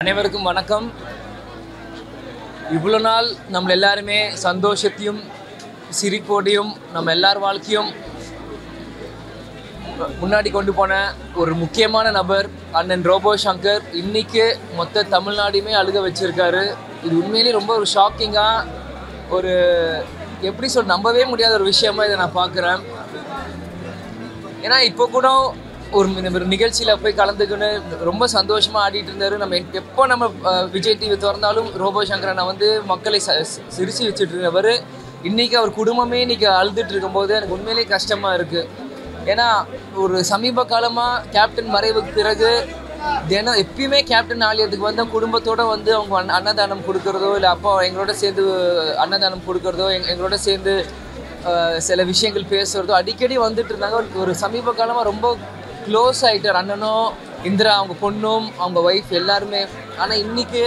அனைவருக்கும் வணக்கம். இவ்வளோ நாள் நம்ம எல்லாருமே சந்தோஷத்தையும் சிரிப்போடையும் நம்ம எல்லார் வாழ்க்கையும் முன்னாடி கொண்டு போன ஒரு முக்கியமான நபர் அண்ணன் ரோபோ சங்கர் இன்னைக்கு மொத்த தமிழ்நாடுமே அழுக வச்சிருக்காரு. இது உண்மையிலேயே ரொம்ப ஒரு ஷாக்கிங்காக ஒரு எப்படி நம்பவே முடியாத ஒரு விஷயமா இதை நான் பார்க்குறேன். ஏன்னா இப்போ கூட ஒரு நிகழ்ச்சியில் போய் கலந்துக்கின்னு ரொம்ப சந்தோஷமாக ஆடிட்டு இருந்தார். நம்ம எப்போ நம்ம விஜய் டிவி திறந்தாலும் ரோபோ சங்கரை நான் வந்து மக்களை சிரிச்சு வச்சுட்டு இருந்தவர். இன்றைக்கி அவர் குடும்பமே இன்றைக்கி அழுதுட்டு இருக்கும்போது எனக்கு உண்மையிலேயே கஷ்டமாக இருக்குது. ஏன்னா ஒரு சமீப காலமாக கேப்டன் மறைவுக்கு பிறகு தினம் எப்பயுமே கேப்டன் ஆலயத்துக்கு வந்து குடும்பத்தோடு வந்து அவங்க அன்னதானம் கொடுக்குறதோ இல்லை அப்போ எங்களோட சேர்ந்து அன்னதானம் கொடுக்குறதோ எங்களோட சேர்ந்து சில விஷயங்கள் பேசுகிறதோ அடிக்கடி வந்துட்டு இருந்தாங்க. ஒரு சமீப காலமாக ரொம்ப க்ளோஸ் ஆகிட்டார் அண்ணனும் இந்திரா அவங்க பொண்ணும் அவங்க ஒய்ஃப் எல்லாருமே. ஆனால் இன்றைக்கி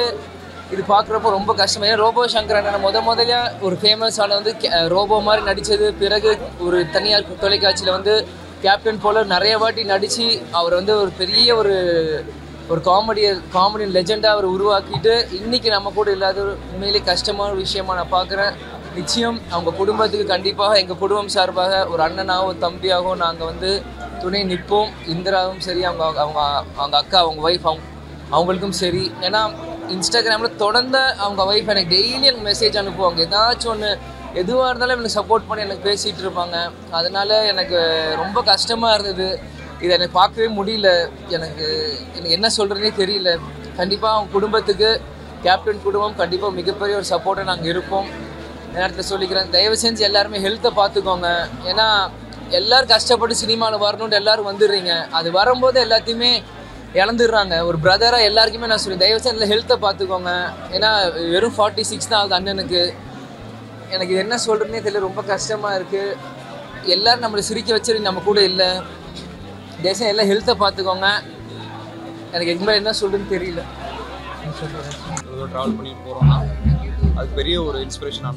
இது பார்க்குறப்போ ரொம்ப கஷ்டம். ஏன்னா ரோபோ சங்கர் அண்ணனை முதல்ல ஒரு ஃபேமஸான வந்து ரோபோ மாதிரி நடித்தது, பிறகு ஒரு தனியார் தொலைக்காட்சியில் வந்து கேப்டன் போல நிறைய வாட்டி நடித்து அவர் வந்து ஒரு பெரிய ஒரு காமெடி லெஜெண்டாக அவர் உருவாக்கிட்டு இன்றைக்கி நம்ம கூட இல்லாத ஒரு உண்மையிலே கஷ்டமான விஷயமா நான் பார்க்குறேன். நிச்சயம் அவங்க குடும்பத்துக்கு கண்டிப்பாக எங்கள் குடும்பம் சார்பாக ஒரு அண்ணனாகவும் தம்பியாகவும் நாங்கள் வந்து துணை நிற்போம். இந்திராவும் சரி, அவங்க அக்கா அவங்க ஒய்ஃப் அவங்களுக்கும் சரி. ஏன்னா இன்ஸ்டாகிராமில் தொடர்ந்து அவங்க ஒய்ஃப் எனக்கு டெய்லி எனக்கு மெசேஜ் அனுப்புவாங்க. ஏதாச்சும் ஒன்று எதுவாக இருந்தாலும் எனக்கு சப்போர்ட் பண்ணி எனக்கு பேசிகிட்டு இருப்பாங்க. அதனால் எனக்கு ரொம்ப கஷ்டமாக இருந்தது. இதை எனக்கு பார்க்கவே முடியல. எனக்கு என்ன சொல்கிறதுனே தெரியல. கண்டிப்பாக அவங்க குடும்பத்துக்கு கேப்டன் குடும்பம் கண்டிப்பாக மிகப்பெரிய ஒரு சப்போர்ட்டை நாங்கள் இருப்போம். நேரத்தில் சொல்லிக்கிறேன், தயவு செஞ்சு எல்லாருமே ஹெல்த்தை பார்த்துக்கோங்க. ஏன்னா எல்லோரும் கஷ்டப்பட்டு சினிமாவில் வரணுன்ட்டு எல்லோரும் வந்துடுறீங்க. அது வரும்போது எல்லாத்தையுமே இழந்துடுறாங்க. ஒரு பிரதராக எல்லாருக்குமே நான் சொல்லுவேன், தயவு செஞ்சு ஹெல்த்தை பார்த்துக்கோங்க. ஏன்னா வெறும் 46 தான் ஆகுது அண்ணனுக்கு. எனக்கு என்ன சொல்கிறதுனே தெரியல, ரொம்ப கஷ்டமாக இருக்குது. எல்லோரும் நம்மளை சிரிக்க வச்சு நம்ம கூட இல்லை. தேசம் எல்லாம் ஹெல்த்தை பார்த்துக்கோங்க. எனக்கு எங்கே என்ன சொல்கிறதுன்னு தெரியல. ட்ராவல் பண்ணிட்டு போகிறோம்னா அது பெரிய ஒரு இன்ஸ்பிரேஷன்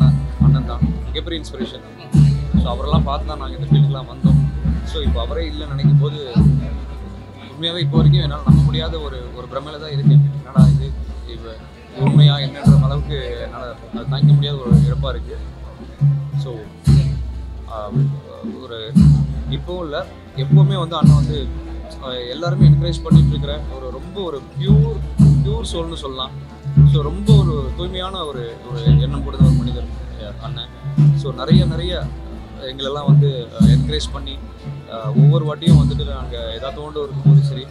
அண்ணன் தான், மிகப்பெரிய இன்ஸ்பிரேஷன். ஸோ அவரெல்லாம் பார்த்து தான் நாங்கள் இந்த ஃபீல்டுக்கெலாம் வந்தோம். ஸோ இப்போ அவரே இல்லைன்னு நினைக்கும் போது உண்மையாகவே இப்போ வரைக்கும் என்னால் நம்ப முடியாத ஒரு பிரமையில் தான் இருக்கேன். என்னடா இது இப்போ உண்மையாக என்னன்ற அளவுக்கு என்னால் அது தாங்க முடியாத ஒரு இழப்பாக இருக்குது. ஸோ ஒரு இப்போவும் இல்லை, எப்போவுமே வந்து அண்ணன் வந்து எல்லாருமே என்கரேஜ் பண்ணிகிட்டு இருக்கிற ரொம்ப ஒரு பியூர் சோல்னு சொல்லலாம். ஸோ ரொம்ப ஒரு தூய்மையான ஒரு எண்ணம் கொடுத்த ஒரு மனிதர் அண்ணன். ஸோ நிறைய எங்களெல்லாம் வந்து என்கரேஜ் பண்ணி ஒவ்வொரு வாட்டியும் வந்துட்டு நாங்கள் ஏதாவது தோண்டு இருக்கும்போது சரி,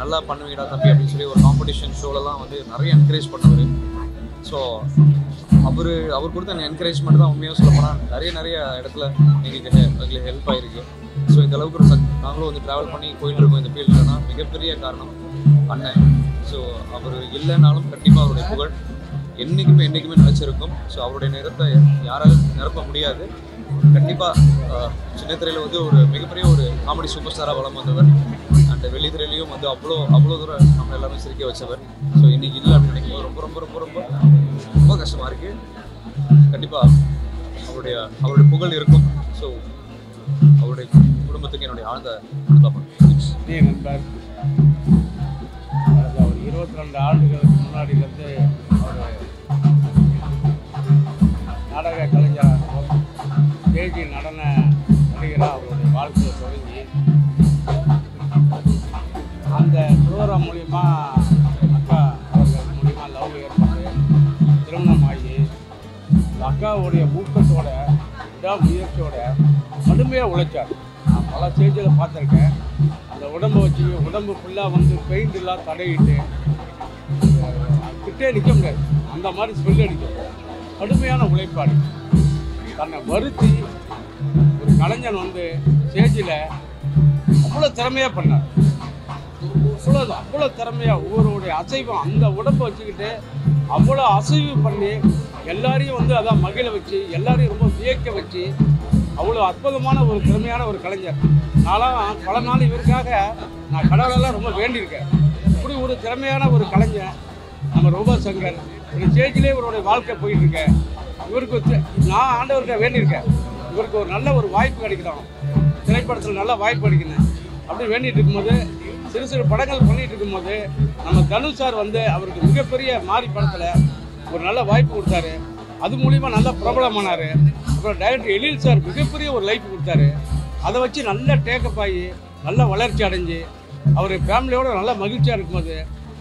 நல்லா பண்ணுவீங்கடா தம்பி அப்படின்னு சொல்லி ஒரு காம்படிஷன் ஷோலெலாம் வந்து நிறைய என்கரேஜ் பண்ணவர். ஸோ அவர் கொடுத்த அந்த என்கரேஜ்மெண்ட் தான் உண்மையாக சொல்ல போனால் நிறைய இடத்துல எங்களுக்கு ஹெல்ப் ஆகிருக்கு. ஸோ இந்த அளவுக்கு நாங்களும் வந்து ட்ராவல் பண்ணி போயிட்டு இருக்கோம் இந்த ஃபீல்டுலனா மிகப்பெரிய காரணம் அண்ணன். ஸோ அவர் இல்லைனாலும் கண்டிப்பாக அவருடைய புகழ் என்றைக்குமே நினைச்சிருக்கும். ஸோ அவருடைய நிறத்தை யாராலும் நிரப்ப முடியாது. கண்டிப்பாக சின்ன திரையில் வந்து ஒரு மிகப்பெரிய ஒரு காமெடி சூப்பர் ஸ்டாராக வளம் வந்தவர். அண்ட் வெளித்திரையிலையும் வந்து அவ்வளோ தூரம் நம்ம எல்லாமே சிரிக்க வச்சவர். ஸோ இன்றைக்கி இல்லை அப்படின்னு நினைக்கும் ரொம்ப ரொம்ப ரொம்ப ரொம்ப ரொம்ப கஷ்டமாக இருக்குது. கண்டிப்பாக அவருடைய புகழ் இருக்கும். ஸோ அவருடைய குடும்பத்துக்கு என்னுடைய ஆழ்ந்த அனுதாபம். நண்பர் ஒரு 22 ஆண்டுகளுக்கு முன்னாடியிலேருந்து அவர் நாடக கலைஞராகவும் ஸ்டேஜ் நடன நடிகராக அவருடைய வாழ்க்கையை தொடங்கி அந்த ப்ரோக்ராம் மூலிமா அக்கா அவர்கள் மூலிமா லவ் ஏற்பட்டு திருமணம் ஆகி அக்காவுடைய ஊக்கத்தோட விடாமுயற்சியோட கடுமையாக உழைச்சார். நான் பல ஸ்டேஜில் பார்த்துருக்கேன். அந்த உடம்பு ஃபுல்லாக வந்து பெயிண்ட் எல்லாம் தடையிட்டு கிட்டே நிற்க முடியாது, அந்த மாதிரி ஸ்மெல் அடிக்கும். கடுமையான உழைப்பாடு, தன்னை வருத்தி ஒரு கலைஞன் வந்து ஸ்டேஜில் அவ்வளோ திறமையாக பண்ணார். அவ்வளோ திறமையாக ஒவ்வொருடைய அசைவும் அந்த உடம்பை வச்சுக்கிட்டு அவ்வளோ அசைவு பண்ணி எல்லாரையும் வந்து அதான் மகிழ வச்சு எல்லாரையும் ரொம்ப வியக்க வச்சு அவ்வளோ அற்புதமான ஒரு திறமையான ஒரு கலைஞர். நான்லாம் பல நாள் இவருக்காக நான் கடவுளெல்லாம் ரொம்ப வேண்டியிருக்கேன். இப்படி ஒரு திறமையான ஒரு கலைஞர் நம்ம ரோபோ சங்கர் இந்த ஸ்டேஜிலே இவருடைய வாழ்க்கை போயிட்டுருக்கேன். இவருக்கு நான் ஆண்டவர்கிட்ட வேண்டியிருக்கேன், இவருக்கு ஒரு நல்ல ஒரு வாய்ப்பு கிடைக்கணும், திரைப்படத்தில் நல்ல வாய்ப்பு கிடைக்கணும் அப்படி வேண்டிகிட்டு இருக்கும்போது சிறு சிறு படங்கள் பண்ணிட்டு இருக்கும்போது நம்ம தனுஷ் சார் வந்து அவருக்கு மிகப்பெரிய மாறி படத்தில் ஒரு நல்ல வாய்ப்பு கொடுத்தாரு. அது மூலிமா நல்லா பிரபலமானார். அப்புறம் டைரக்டர் எழில் சார் மிகப்பெரிய ஒரு லைஃப் கொடுத்தாரு. அதை வச்சு நல்ல டேக்கப் ஆகி நல்ல வளர்ச்சி அடைஞ்சு அவர் ஃபேமிலியோடு நல்லா மகிழ்ச்சியாக இருக்கும்போது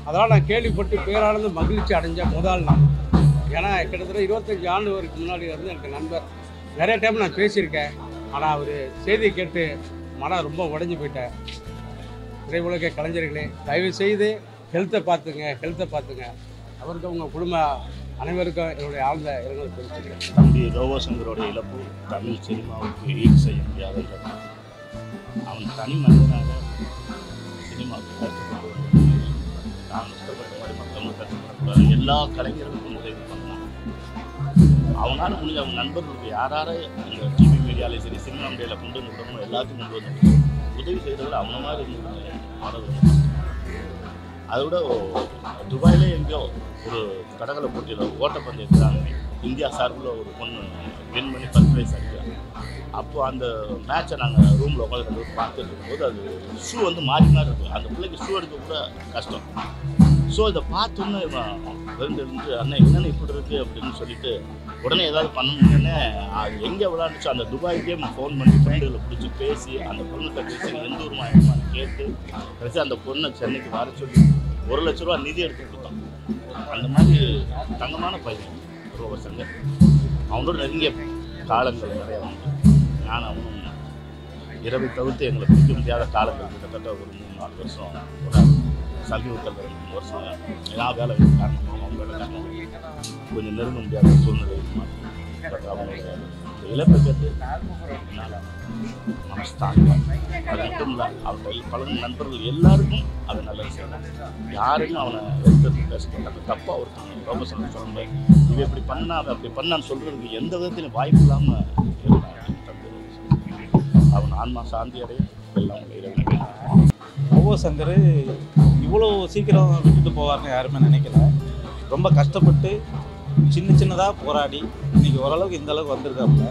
அதெல்லாம் நான் கேள்விப்பட்டு பேரானது மகிழ்ச்சி அடைஞ்ச முதல் நாள். ஏன்னா கிட்டத்தட்ட 25 ஆண்டுகளுக்கு முன்னாடி வந்து எனக்கு நண்பர், நிறைய டைம் நான் பேசியிருக்கேன். ஆனால் அவர் செய்தியை கேட்டு மனம் ரொம்ப உடஞ்சி போயிட்டேன். திரையுலக கலைஞர்களே, தயவு செய்து ஹெல்த்தை பார்த்துங்க. அவருக்கு அவங்க குடும்ப அனைவருக்கும் என்னுடைய ஆழ்ந்த இரங்கல் தெரிவிச்சுக்கிறேன். தம்பி ரோபோ சங்கரோட இழப்பு தமிழ் சினிமாவுக்கு ஈடு செய்ய முடியாத இழப்பு. அவன் தனி மனிதனாக சினிமாவுக்கு கற்றுக்கொண்டு நான் கஷ்டப்பட்ட மாதிரி மற்றவங்க கற்றுக்கூடாது. எல்லா கலைஞர்களுக்கும் உதவி பண்ணலாம். அவனால் முடிஞ்ச அவங்க நண்பர்களுக்கு யாரார இந்த டிவி மீடியாவில் சரி சினிமா மீடியாவில் கொண்டு வந்து விடணும், எல்லாத்துக்கும் கொண்டு வந்து உதவி செய்கிறதுல அவனை மாதிரி இருந்து ஆடல். அதை விட துபாயிலே எங்கேயோ ஒரு தடகள போட்டியில் ஓட்டப்பந்தயத்தில் இந்தியா சார்பில் ஒரு பொண்ணு வின் பண்ணி ஃபர்ஸ்ட் ப்ரைஸ் அடிக்கிறாங்க. அப்போது அந்த மேட்சை நாங்கள் ரூமில் உட்காந்து பார்த்துட்டு இருக்கும்போது அது ஷூ வந்து மாறி இருக்குது. அந்த பிள்ளைக்கு ஷூ எடுக்க கூட கஷ்டம். ஸோ இதை பார்த்தோன்னே இருந்து அண்ணன் என்னென்ன இப்படி இருக்குது அப்படின்னு சொல்லிட்டு உடனே ஏதாவது பண்ணணுன்னே அது எங்கே விளையாண்டுச்சோ அந்த துபாய் கேம் ஃபோன் பண்ணி ஃப்ரெண்டுகளை பிடிச்சி பேசி அந்த பொண்ணுகிட்ட பேசி எந்த ஊர் மாயமானு கேட்டு கடைசி அந்த பொண்ணை சென்னைக்கு வர சொல்லி 1 லட்ச ரூபா நிதி எடுத்து கொடுத்தான். அந்த மாதிரி தங்கமான பையன் ரோபோ சங்கர். அவனோட நெருங்கிய காலங்கள் நிறையா வந்து நான் அவனும் இரவை தவிர்த்து எங்களை பிடிக்க முடியாத காலங்கள் கிட்டத்தட்ட ஒரு 3-4 வருஷம் ஒரு சமீபத்தில் 3 வருஷம் நான் வேலை காரணமாக அவங்க வேலை காரணமாக கொஞ்சம் நெருங்க முடியாத சூழ்நிலை அவங்களுடைய இழப்பை கேட்டு என்னால் மனஸ்தாங்க. அது மட்டும் இல்லை அவர்கள் பல நண்பர்கள் எல்லாருக்கும் அவன் நல்லது செய்யணும். யாருக்கும் அவனை எடுத்து பேசப்பட்டாங்க தப்பாக ஒருத்தவங்க ரோபோ சங்கர் சொல்ல முடியாது. இவன் இப்படி பண்ணா அவன் அப்படி பண்ணான்னு சொல்கிறதுக்கு எந்த விதத்திலும் வாய்ப்பு இல்லாமல் அவன் ஆன்மா சாந்தி அடைய எல்லாம் இறைவன். ரோபோ சங்கர் இவ்வளோ சீக்கிரம் விட்டுட்டு போவார்னு யாருமே நினைக்கல. ரொம்ப கஷ்டப்பட்டு சின்னதாக போராடி இன்றைக்கி ஓரளவுக்கு இந்த அளவுக்கு வந்திருக்காப்புல.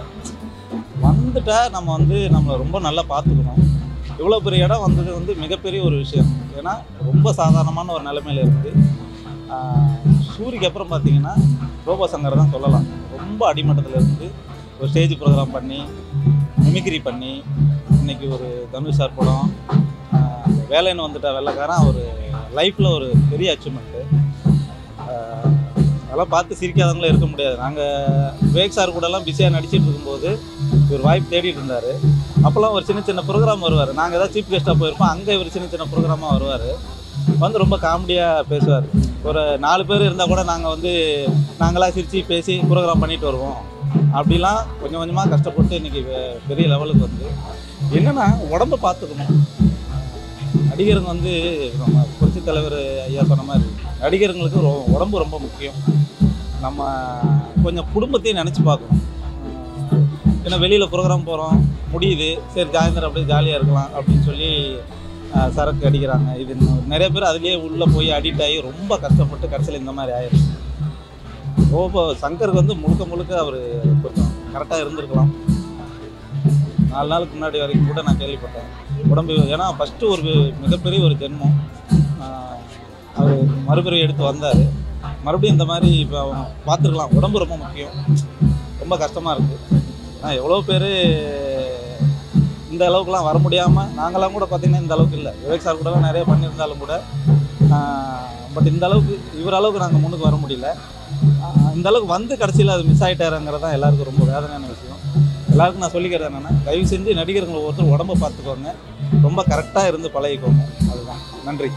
வந்துட்டால் நம்ம நம்மளை ரொம்ப நல்லா பார்த்துக்கணும். இவ்வளோ பெரிய இடம் வந்தது மிகப்பெரிய ஒரு விஷயம். ஏன்னா ரொம்ப சாதாரணமான ஒரு நிலைமையில் இருக்குது. சூரிக்கு அப்புறம் பார்த்திங்கன்னா ரோபோ சங்கர் தான் சொல்லலாம். ரொம்ப அடிமட்டத்தில் இருந்து ஒரு ஸ்டேஜ் ப்ரோக்ராம் பண்ணி மிமிக்ரி பண்ணி இன்றைக்கி ஒரு தனுஷ் சார் படம் வேலைன்னு வந்துட்டா வெள்ளைக்காரன் ஒரு லைஃப்பில் ஒரு பெரிய அச்சீவ்மெண்ட்டு. அதெல்லாம் பார்த்து சிரிக்காதவங்களும் இருக்க முடியாது. நாங்கள் விவேக் சார் கூடலாம் பிஸியாக நடிச்சிட்டு இருக்கும்போது இவர் வாய்ப்பு தேடிட்டு இருந்தார். அப்போல்லாம் ஒரு சின்ன ப்ரோக்ராம் வருவார். நாங்கள் ஏதாவது சீஃப் கெஸ்ட்டாக போயிருப்போம். அங்கே இவர் சின்ன ப்ரோக்ராமாக வருவார். ரொம்ப காமெடியாக பேசுவார். ஒரு 4 பேர் இருந்தால் கூட நாங்களாம் சிரித்து பேசி ப்ரோக்ராம் பண்ணிட்டு வருவோம். அப்படிலாம் கொஞ்சம் கொஞ்சமாக கஷ்டப்பட்டு இன்றைக்கி பெரிய லெவலுக்கு என்னென்னா உடம்பை பார்த்துக்கணும். நடிகருங்க நம்ம புரட்சி தலைவர் ஐயா சொன்ன மாதிரி நடிகருங்களுக்கு உடம்பு ரொம்ப முக்கியம். நம்ம கொஞ்சம் குடும்பத்தையும் நினச்சி பார்க்கணும். ஏன்னா வெளியில் ப்ரோக்ராம் போகிறோம், முடியுது, சரி சாயந்தரம் அப்படியே ஜாலியாக இருக்கலாம் அப்படின்னு சொல்லி சரக்கு அடிக்கிறாங்க. இது நிறைய பேர் அதுலேயே உள்ளே போய் அடிக்ட் ஆகி ரொம்ப கஷ்டப்பட்டு கடைசியில் இந்த மாதிரி ஆயிடுச்சு. ரோபோ சங்கருக்கு முழுக்க அவர் கொஞ்சம் கரெக்டாக இருந்திருக்கலாம். 4 நாளுக்கு முன்னாடி வரைக்கும் கூட நான் கேள்விப்பட்டேன் உடம்பு. ஏன்னா ஃபஸ்ட்டு ஒரு மிகப்பெரிய ஒரு ஜென்மம். அவர் மறுபிறவி எடுத்து வந்தார். மறுபடியும் இந்த மாதிரி இப்போ பார்த்துருக்கலாம். உடம்பு ரொம்ப முக்கியம். ரொம்ப கஷ்டமாக இருக்குது. ஆனால் எவ்வளோ பேர் இந்த அளவுக்குலாம் வர முடியாமல் நாங்களாம் கூட பார்த்திங்கன்னா இந்த அளவுக்கு இல்லை. விவேக் சார் கூடலாம் நிறைய பண்ணியிருந்தாலும் கூட பட் இந்த அளவுக்கு இவர் அளவுக்கு நாங்கள் முன்னுக்கு வர முடியல. இந்த அளவுக்கு கடைசியில் அது மிஸ் ஆகிட்டாருங்கிறது தான் எல்லாருக்கும் ரொம்ப வேதனையான விஷயம். எல்லாருக்கும் நான் சொல்லிக்கிறது என்னென்னா, தயவு செஞ்சு நடிகர்கள் ஒவ்வொருத்தரும் உடம்பை பார்த்துக்கோங்க, ரொம்ப கரெக்டாக இருந்து பழகிக்கோங்க. அதுதான். நன்றி.